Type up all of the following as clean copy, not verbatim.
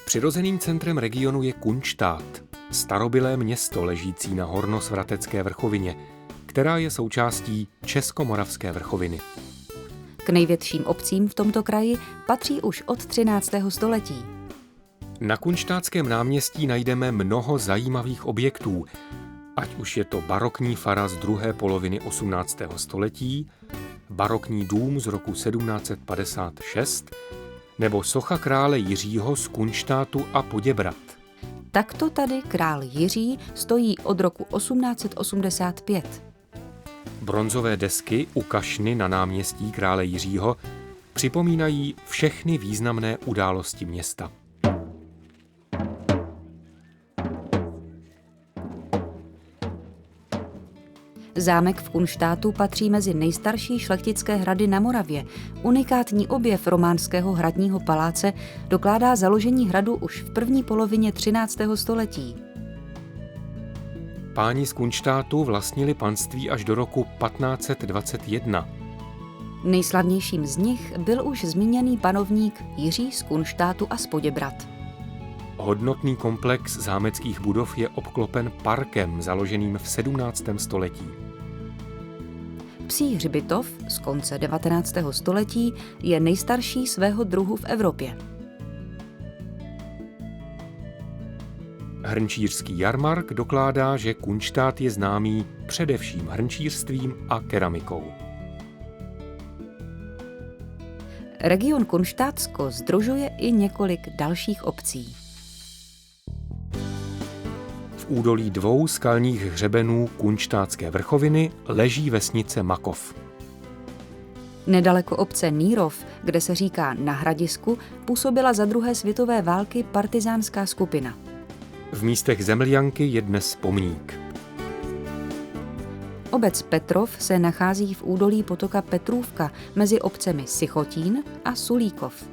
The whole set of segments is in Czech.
Přirozeným centrem regionu je Kunštát, starobylé město ležící na Hornosvratecké vrchovině, která je součástí Českomoravské vrchoviny. K největším obcím v tomto kraji patří už od 13. století. Na Kunštátském náměstí najdeme mnoho zajímavých objektů, ať už je to barokní fara z druhé poloviny 18. století, barokní dům z roku 1756 nebo socha krále Jiřího z Kunštátu a Poděbrad. Takto tady král Jiří stojí od roku 1885. Bronzové desky u kašny na náměstí krále Jiřího připomínají všechny významné události města. Zámek v Kunštátu patří mezi nejstarší šlechtické hrady na Moravě. Unikátní objev románského hradního paláce dokládá založení hradu už v první polovině 13. století. Páni z Kunštátu vlastnili panství až do roku 1521. Nejslavnějším z nich byl už zmíněný panovník Jiří z Kunštátu a z Poděbrad. Hodnotný komplex zámeckých budov je obklopen parkem založeným v 17. století. Psí hřbitov z konce 19. století je nejstarší svého druhu v Evropě. Hrnčířský jarmark dokládá, že Kunštát je známý především hrnčířstvím a keramikou. Region Kunštátsko sdružuje i několik dalších obcí. V údolí dvou skalních hřebenů Kunštátské vrchoviny leží vesnice Makov. Nedaleko obce Nýrov, kde se říká Na Hradisku, působila za druhé světové války partizánská skupina. V místech Zemljanky je dnes pomník. Obec Petrov se nachází v údolí potoka Petrůvka mezi obcemi Sichotín a Sulíkov.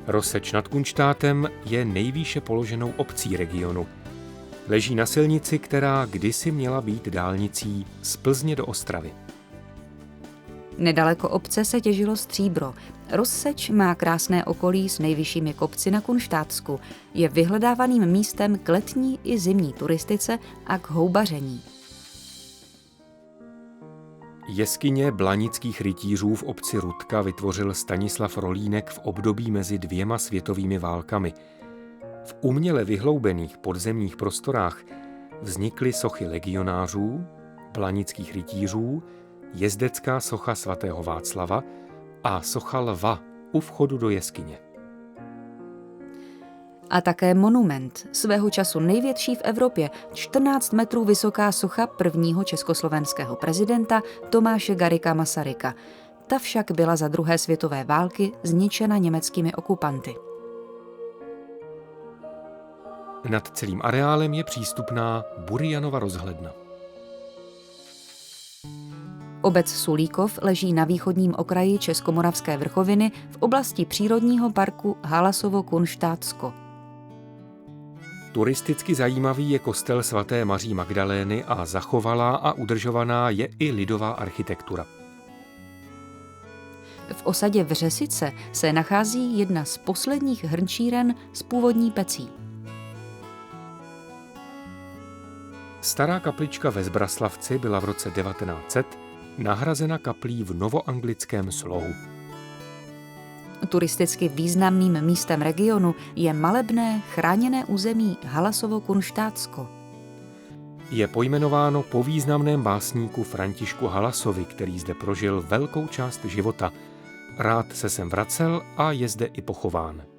Rozseč nad Kunštátem je nejvýše položenou obcí regionu. Leží na silnici, která kdysi měla být dálnicí z Plzně do Ostravy. Nedaleko obce se těžilo stříbro. Rozseč má krásné okolí s nejvyššími kopci na Kunštátsku. Je vyhledávaným místem k letní i zimní turistice a k houbaření. Jeskyně blanických rytířů v obci Rudka vytvořil Stanislav Rolínek v období mezi dvěma světovými válkami. V uměle vyhloubených podzemních prostorách vznikly sochy legionářů, blanických rytířů, jezdecká socha svatého Václava a socha lva u vchodu do jeskyně. A také monument, svého času největší v Evropě, 14 metrů vysoká socha prvního československého prezidenta Tomáše Garrigua Masaryka. Ta však byla za druhé světové války zničena německými okupanty. Nad celým areálem je přístupná Burianova rozhledna. Obec Sulíkov leží na východním okraji Českomoravské vrchoviny v oblasti přírodního parku Halasovo-Kunštátsko. Turisticky zajímavý je kostel svaté Maří Magdalény a zachovalá a udržovaná je i lidová architektura. V osadě Vřesice se nachází jedna z posledních hrnčíren s původní pecí. Stará kaplička ve Zbraslavci byla v roce 1900 nahrazena kaplí v novoanglickém slohu. Turisticky významným místem regionu je malebné chráněné území Halasovo-Kunštátsko. Je pojmenováno po významném básníku Františku Halasovi, který zde prožil velkou část života. Rád se sem vracel a je zde i pochován.